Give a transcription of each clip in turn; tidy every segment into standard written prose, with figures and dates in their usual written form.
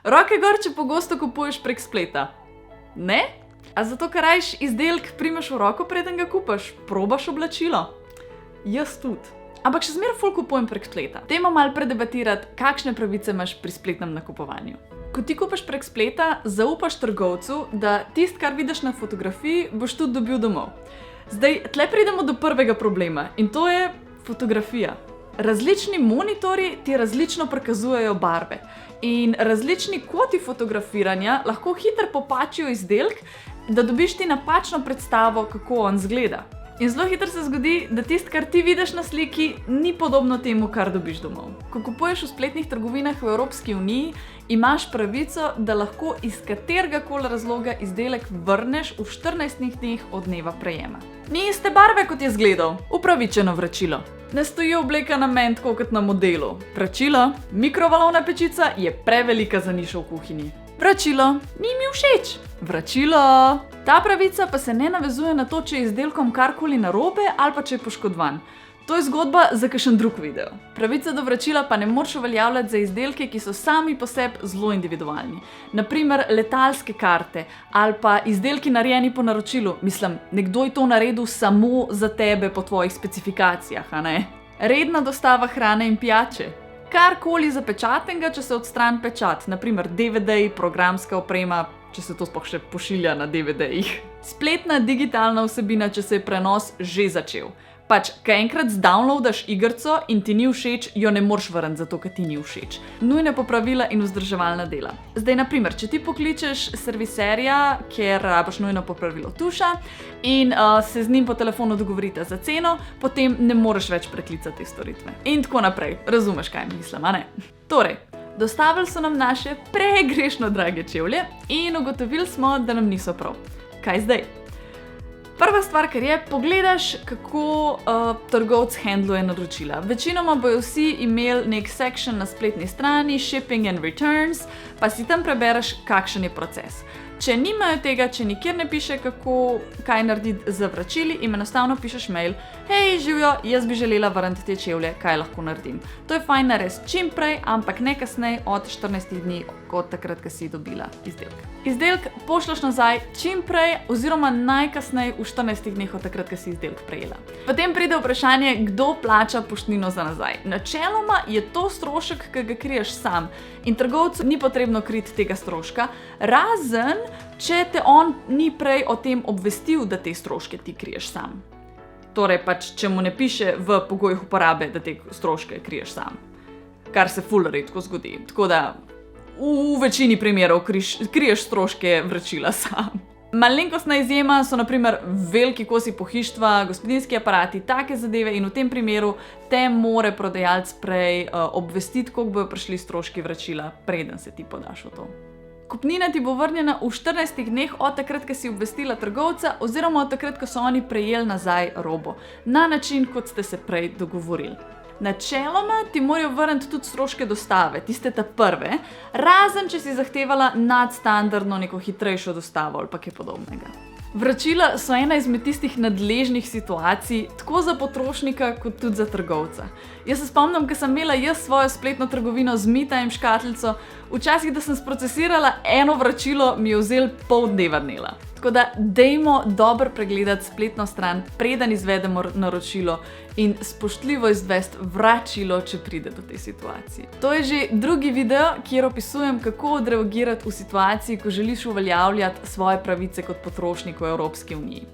Roke gor, če pogosto kupuješ prek spleta. Ne? A zato, ker rajš izdelek primeš v roko, preden ga kupaš? Probaš oblačilo? Jaz tudi. Ampak še zmeraj ful kupujem prek spleta. Dajmo malo predebatirati, kakšne pravice imaš pri spletnem nakupovanju. Ko ti kupaš prek spleta, zaupaš trgovcu, da tisto, kar vidiš na fotografiji, boš tudi dobil domov. Zdaj, tle pridemo do prvega problema in to je fotografija. Različni monitorji ti različno prikazujejo barve in različni koti fotografiranja lahko hitro popačijo izdelek, da dobiš ti napačno predstavo, kako on izgleda. In zelo hitro se zgodi, da tisto, kar ti vidiš na sliki, ni podobno temu, kar dobiš domov. Ko kupuješ v spletnih trgovinah v Evropski uniji, imaš pravico, da lahko iz kateregakoli razloga izdelek vrneš v 14 dneh od dneva prejema. Ni iste barve, kot je izgledal. Upravičeno vračilo. Ne stoji obleka na meni tako kot na modelu. Vračilo. Mikrovalovna pečica je prevelika za nišo v kuhinji. Vračilo. Ni mi všeč. Vračilo. Ta pravica pa se ne navezuje na to, če je izdelkom karkoli narobe ali pa če je poškodovan. To je zgodba za kakšen drug video. Pravica do vračila pa ne moreš uveljavljati za izdelke, ki so sami po sebi zelo individualni. Naprimer letalske karte ali pa izdelki narejeni po naročilu. Mislim, nekdo je to naredil samo za tebe po tvojih specifikacijah, a ne? Redna dostava hrane in pijače. Karkoli zapečatenega, če se odstrani pečat. Naprimer DVD-ji, programska oprema, če se to sploh še pošilja na DVD-jih. Spletna digitalna vsebina, če se je prenos že začel. Pač, ko enkrat zdownloadaš igrico in ti ni všeč, jo ne moreš vrniti zato, ker ti ni všeč. Nujne popravila in vzdrževalna dela. Zdaj, naprimer, če ti pokličeš serviserja, ker rabiš nujno popravilo tuša in se z njim po telefonu dogovorite za ceno, potem ne moreš več preklicati te storitve. In tako naprej. Razumeš, kaj mislim, a ne? Torej, dostavili so nam naše pregrešno drage čevlje in ugotovili smo, da nam niso prav. Kaj zdaj? Prva stvar, kar je, pogledaš, kako trgovec handluje naročila. Večinoma bojo vsi imeli nek section na spletni strani, shipping and returns, pa si tam prebereš, kakšen je proces. Če nimajo tega, če nikjer ne piše, kaj narediti z vračili, jim enostavno pišeš mail: hej, živjo, jaz bi želela vrniti te čevlje, kaj lahko naredim. To je fajn narediti čim prej, ampak ne kasneje od 14 dni, od takrat, ko si dobila izdelek. Izdelek pošljaš nazaj čim prej oziroma najkasneje v 14 dneh od takrat, ko si izdelek prejela. Potem pride vprašanje, kdo plača poštnino za nazaj. Načeloma je to strošek, ki ga kriješ sam in trgovcu ni potrebno kriti tega stroška, razen če te on ni prej o tem obvestil, da te stroške ti kriješ sam. Torej pač, če mu ne piše v pogojih uporabe, da te stroške kriješ sam. Kar se ful redko zgodi. Tako da v večini primerov kriješ stroške vračila sam. Malenkostna izjema so na primer veliki kosi pohištva, gospodinjski aparati, take zadeve in v tem primeru te more prodajalec prej obvestiti, koliko bojo prišli stroški vračila, preden se ti podaš v to. Kupnina ti bo vrnjena v 14 dneh od takrat, ko si obvestila trgovca oziroma od takrat, ko so oni prejeli nazaj robo, na način, kot ste se prej dogovorili. Načeloma ti morajo vrniti tudi stroške dostave, tiste ta prve, razen če si zahtevala nadstandardno neko hitrejšo dostavo ali pa kaj podobnega. Vračila so ena izmed tistih nadležnih situacij, tako za potrošnika kot tudi za trgovca. Jaz se spomnim, ko sem imela jaz svojo spletno trgovino z Meetime škatlico, včasih, da sem sprocesirala eno vračilo, mi je vzel pol dneva dnela. Tako da dajmo dobro pregledati spletno stran, preden izvedemo naročilo in spoštljivo izvesti vračilo, če pride do te situacije. To je že drugi video, kjer opisujem, kako odreagirati v situaciji, ko želiš uveljavljati svoje pravice kot potrošnik v Evropski uniji.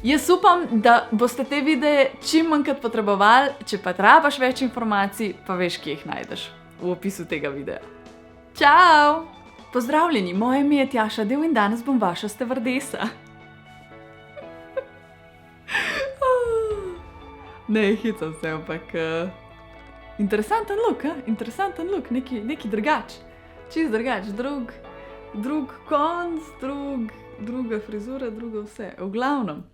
Jaz upam, da boste te videe čim manjkrat potrebovali, če pa rabaš več informacij, pa veš, kje jih najdeš. V opisu tega videa. Čau! Pozdravljeni, moje ime je Tjaša Del in danes bom vaša stevardesa. Ne, hecam se, ampak interesanten look, interesanten look, neki drugač. Čist drugač, drug konc, druga frizura, drugo vse. V glavnem.